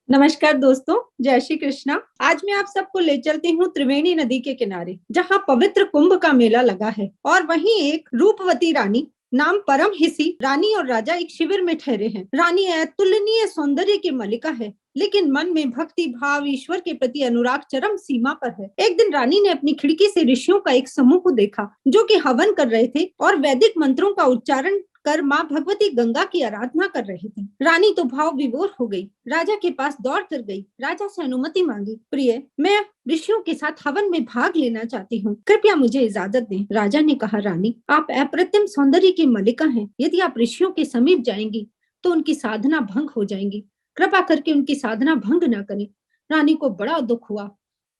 नमस्कार दोस्तों, जय श्री कृष्णा। आज मैं आप सबको ले चलती हूँ त्रिवेणी नदी के किनारे, जहाँ पवित्र कुंभ का मेला लगा है और वहीं एक रूपवती रानी नाम परम हिसी रानी और राजा एक शिविर में ठहरे हैं। रानी अतुलनीय सौंदर्य की मलिका है, लेकिन मन में भक्ति भाव ईश्वर के प्रति अनुराग चरम सीमा पर है। एक दिन रानी ने अपनी खिड़की से ऋषियों का एक समूह को देखा, जो कि हवन कर रहे थे और वैदिक मंत्रों का उच्चारण कर माँ भगवती गंगा की आराधना कर रहे थे। रानी तो भाव विभोर हो गई, राजा के पास दौड़ कर गई, राजा से अनुमति मांगी। प्रिय, मैं ऋषियों के साथ हवन में भाग लेना चाहती हूँ, कृपया मुझे इजाजत दें। राजा ने कहा, रानी, आप अप्रतिम सौंदर्य की मलिका हैं। यदि आप ऋषियों के समीप जाएंगी तो उनकी साधना भंग हो जाएंगी। कृपा करके उनकी साधना भंग न करें। रानी को बड़ा दुख हुआ।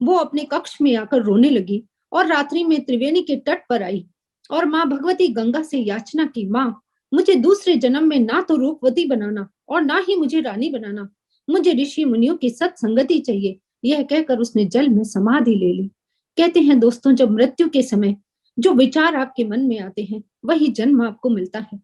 वो अपने कक्ष में आकर रोने लगी और रात्रि में त्रिवेणी के तट पर आई और माँ भगवती गंगा से याचना की, माँ, मुझे दूसरे जन्म में ना तो रूपवती बनाना और ना ही मुझे रानी बनाना। मुझे ऋषि मुनियों की सत्संगति चाहिए। यह कहकर उसने जल में समाधि ले ली। कहते हैं दोस्तों, जब मृत्यु के समय जो विचार आपके मन में आते हैं वही जन्म आपको मिलता है।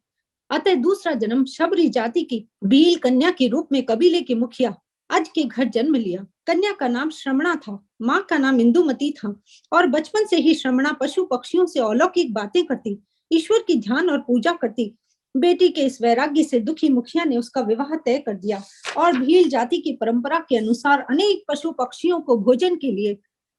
अतः दूसरा जन्म शबरी जाति की भील कन्या के रूप में कबीले के मुखिया अज के घर जन्म लिया। कन्या का नाम श्रमणा था, माँ का नाम इंदुमती था और बचपन से ही श्रमणा पशु पक्षियों से अलौकिक बातें करती, ईश्वर की ध्यान और पूजा करती। बेटी के इस वैराग्य से दुखी मुखिया ने उसका विवाह तय कर दिया और भील जाति की परंपरा के अनुसार अनेक पशु पक्षियों को भोजन के लिए,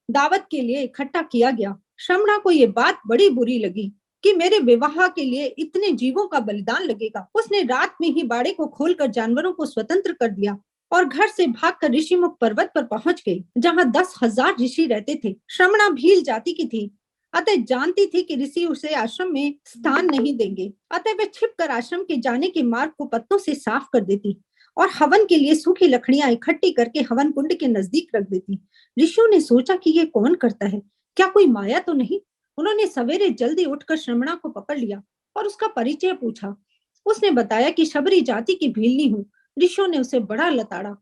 दावत के लिए इकट्ठा किया गया। श्रमणा को ये बात बड़ी बुरी लगी कि मेरे विवाह के लिए इतने जीवों का बलिदान लगेगा। उसने रात में ही बाड़े को खोलकर जानवरों को स्वतंत्र कर दिया और घर से भागकर ऋषिमुख पर्वत पर पहुंच गई, जहां 10,000 ऋषि रहते थे। श्रमणा भील जाति की थी, अतः जानती थी कि ऋषि उसे आश्रम में स्थान नहीं देंगे। अतः वे छिपकर आश्रम के जाने के मार्ग को पत्तों से साफ कर देती और हवन के लिए सूखी लकड़ियां इकट्ठी करके हवन कुंड के नजदीक रख देती। ऋषियों ने सोचा कि ये कौन करता है, क्या कोई माया तो नहीं। उन्होंने सवेरे जल्दी उठकर श्रमणा को पकड़ लिया और उसका परिचय पूछा। उसने बताया कि शबरी जाति की भीलनी हूँ। ऋषियों ने उसे बड़ा लताड़ा।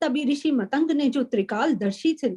तभी ऋषि मतंग ने, जो त्रिकाल दर्शी से,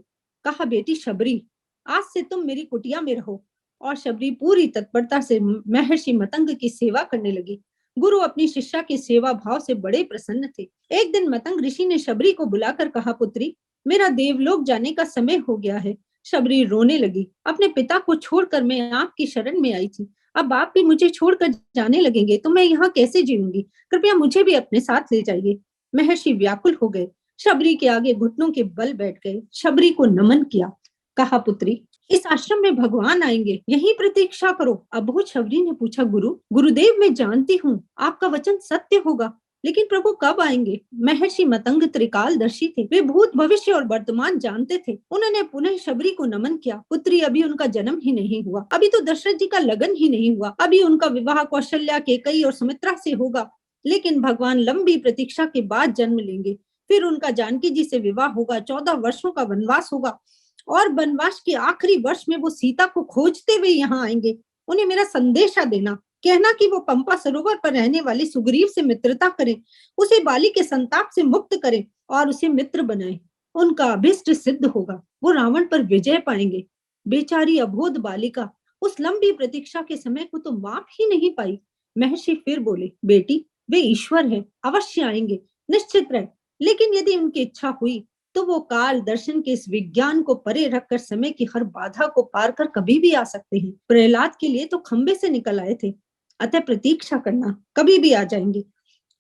कहा, बेटी शबरी, आज से तुम मेरी कुटिया में रहो। और शबरी पूरी तत्परता से महर्षि मतंग की सेवा करने लगी। गुरु अपनी शिष्या के सेवा भाव से बड़े प्रसन्न थे। एक दिन मतंग ऋषि ने शबरी को बुलाकर कहा, पुत्री, मेरा देवलोक जाने का समय हो गया है। शबरी रोने लगी। अपने पिता को छोड़कर मैं आपकी शरण में आई थी, अब आप भी मुझे छोड़कर जाने लगेंगे तो मैं यहाँ कैसे जीऊंगी। कृपया मुझे भी अपने साथ ले जाइए। महर्षि व्याकुल हो गए, शबरी के आगे घुटनों के बल बैठ गए, शबरी को नमन किया, कहा, पुत्री, इस आश्रम में भगवान आएंगे, यही प्रतीक्षा करो। अबोध शबरी ने पूछा, गुरुदेव, मैं जानती हूँ आपका वचन सत्य होगा, लेकिन प्रभु कब आएंगे। महर्षि मतंग त्रिकालदर्शी थे, वे भूत भविष्य और वर्तमान जानते थे। उन्होंने पुनः शबरी को नमन किया। पुत्री, अभी उनका जन्म ही नहीं हुआ, अभी तो दशरथ जी का लगन ही नहीं हुआ, अभी उनका विवाह कौशल्या, केकई और सुमित्रा से होगा, लेकिन भगवान लंबी प्रतीक्षा के बाद जन्म लेंगे। फिर उनका जानकी जी से विवाह होगा, 14 वर्षों का वनवास होगा और वनवास के आखिरी वर्ष में वो सीता को खोजते हुए यहाँ आएंगे। उन्हें मेरा संदेशा देना, कहना कि वो पंपा सरोवर पर रहने वाले सुग्रीव से मित्रता करें, उसे बाली के संताप से मुक्त करें और उसे मित्र बनाए। उनका अभिष्ट सिद्ध होगा, वो रावण पर विजय पाएंगे। बेचारी अबोध बालिका उस लंबी प्रतीक्षा के समय को तो माप ही नहीं पाई। महर्षि फिर बोले, बेटी, वे ईश्वर है, अवश्य आएंगे, निश्चित रहे। लेकिन यदि उनकी इच्छा हुई तो वो काल दर्शन के इस विज्ञान को परे रखकर समय की हर बाधा को पार कर कभी भी आ सकते हैं। प्रहलाद के लिए तो खंबे से निकल आए थे, अतः प्रतीक्षा करना, कभी भी आ जाएंगे।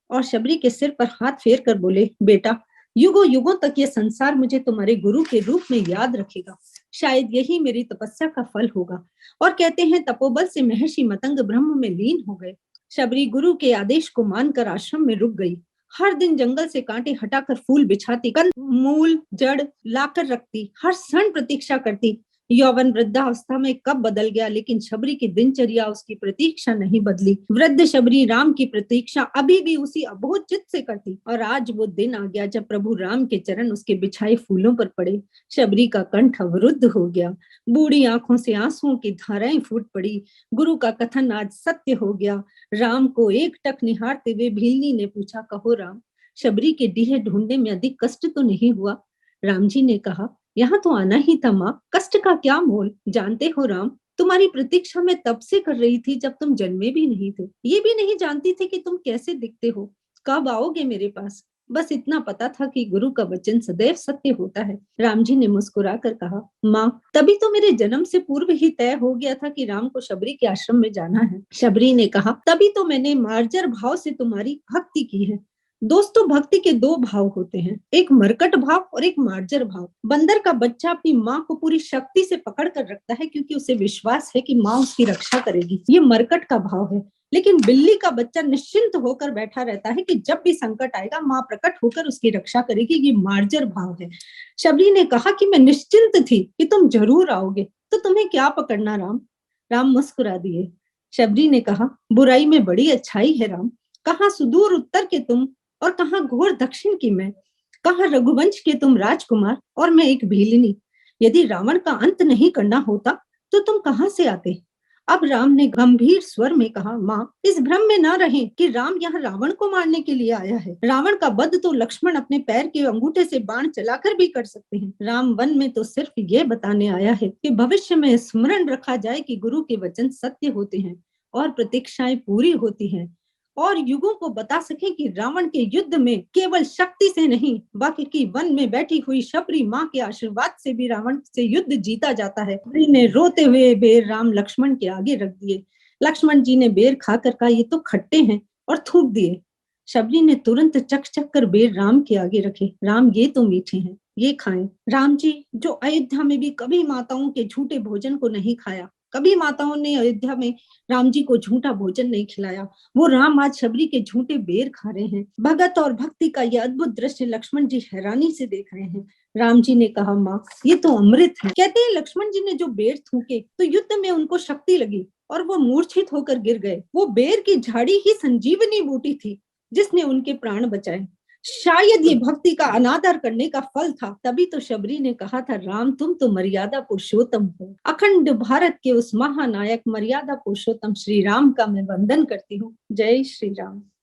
और शबरी के सिर पर हाथ फेर कर बोले, बेटा, युगों युगों तक ये संसार मुझे तुम्हारे गुरु के रूप में याद रखेगा। शायद यही मेरी तपस्या का फल होगा। और कहते हैं तपोबल से महर्षि मतंग ब्रह्म में लीन हो गए। शबरी गुरु के आदेश को मानकर आश्रम में रुक गई। हर दिन जंगल से कांटे हटाकर फूल बिछाती, कंद मूल जड़ लाकर रखती, हर क्षण प्रतीक्षा करती। यौवन वृद्धावस्था में कब बदल गया, लेकिन शबरी की दिनचर्या उसकी प्रतीक्षा नहीं बदली। वृद्ध शबरी राम की प्रतीक्षा अभी भी उसी अबोध चित्त से करती। और आज वो दिन आ गया जब प्रभु राम के चरण उसके बिछाए फूलों पर पड़े। शबरी का कंठ अवरुद्ध हो गया, बूढ़ी आंखों से आंसुओं की धाराएं फूट पड़ी। गुरु का कथन आज सत्य हो गया। राम को एकटक निहारते हुए भीलनी ने पूछा, कहो राम, शबरी के डीहे ढूंढने में अधिक कष्ट तो नहीं हुआ। राम जी ने कहा, यहाँ तो आना ही था माँ, कष्ट का क्या मोल। जानते हो राम, तुम्हारी प्रतीक्षा मैं तब से कर रही थी जब तुम जन्मे भी नहीं थे। ये भी नहीं जानती थी कि तुम कैसे दिखते हो, कब आओगे मेरे पास। बस इतना पता था कि गुरु का वचन सदैव सत्य होता है। राम जी ने मुस्कुरा कर कहा, माँ, तभी तो मेरे जन्म से पूर्व ही तय हो गया था कि राम को शबरी के आश्रम में जाना है। शबरी ने कहा, तभी तो मैंने मार्जर भाव से तुम्हारी भक्ति की है। दोस्तों, भक्ति के दो भाव होते हैं, एक मरकट भाव और एक मार्जर भाव। बंदर का बच्चा अपनी माँ को पूरी शक्ति से पकड़ कर रखता है क्योंकि उसे विश्वास है कि माँ उसकी रक्षा करेगी, ये मरकट का भाव है। लेकिन बिल्ली का बच्चा निश्चिंत होकर बैठा रहता है कि जब भी संकट आएगा माँ प्रकट होकर उसकी रक्षा करेगी, ये मार्जर भाव है। शबरी ने कहा कि मैं निश्चिंत थी कि तुम जरूर आओगे, तो तुम्हें क्या पकड़ना राम। राम मुस्कुरा दिए। शबरी ने कहा, बुराई में बड़ी अच्छाई है राम। कहाँ सुदूर उत्तर के तुम और कहाँ घोर दक्षिण की मैं। कहाँ रघुवंश के तुम राजकुमार और मैं एक भीलिनी। यदि रावण का अंत नहीं करना होता तो तुम कहाँ से आते। अब राम ने गंभीर स्वर में कहा, माँ, इस भ्रम में न रहें कि राम यहाँ रावण को मारने के लिए आया है। रावण का वध तो लक्ष्मण अपने पैर के अंगूठे से बाण चलाकर भी कर सकते हैं। राम वन में तो सिर्फ ये बताने आया है कि भविष्य में स्मरण रखा जाए कि गुरु के वचन सत्य होते हैं और प्रतीक्षाएं पूरी होती हैं, और युगों को बता सके कि रावण के युद्ध में केवल शक्ति से नहीं, बाकी वन में बैठी हुई शबरी माँ के आशीर्वाद से भी रावण से युद्ध जीता जाता है। शबरी ने रोते हुए बेर राम लक्ष्मण के आगे रख दिए। लक्ष्मण जी ने बेर खाकर कहा, ये तो खट्टे हैं, और थूक दिए। शबरी ने तुरंत चक चक कर बेर राम के आगे रखे। राम, ये तो मीठे हैं, ये खाएं। राम जी, जो अयोध्या में भी कभी माताओं के झूठे भोजन को नहीं खाया, कभी माताओं ने अयोध्या में राम जी को झूठा भोजन नहीं खिलाया, वो राम आज शबरी के झूठे बेर खा रहे हैं। भगत और भक्ति का यह अद्भुत दृश्य लक्ष्मण जी हैरानी से देख रहे हैं। राम जी ने कहा, माँ, ये तो अमृत है। कहते हैं लक्ष्मण जी ने जो बेर थूके तो युद्ध में उनको शक्ति लगी और वो मूर्छित होकर गिर गए। वो बेर की झाड़ी ही संजीवनी बूटी थी जिसने उनके प्राण बचाए। शायद ये भक्ति का अनादर करने का फल था। तभी तो शबरी ने कहा था, राम, तुम तो मर्यादा पुरुषोत्तम हो। अखंड भारत के उस महानायक मर्यादा पुरुषोत्तम श्री राम का मैं वंदन करती हूँ। जय श्री राम।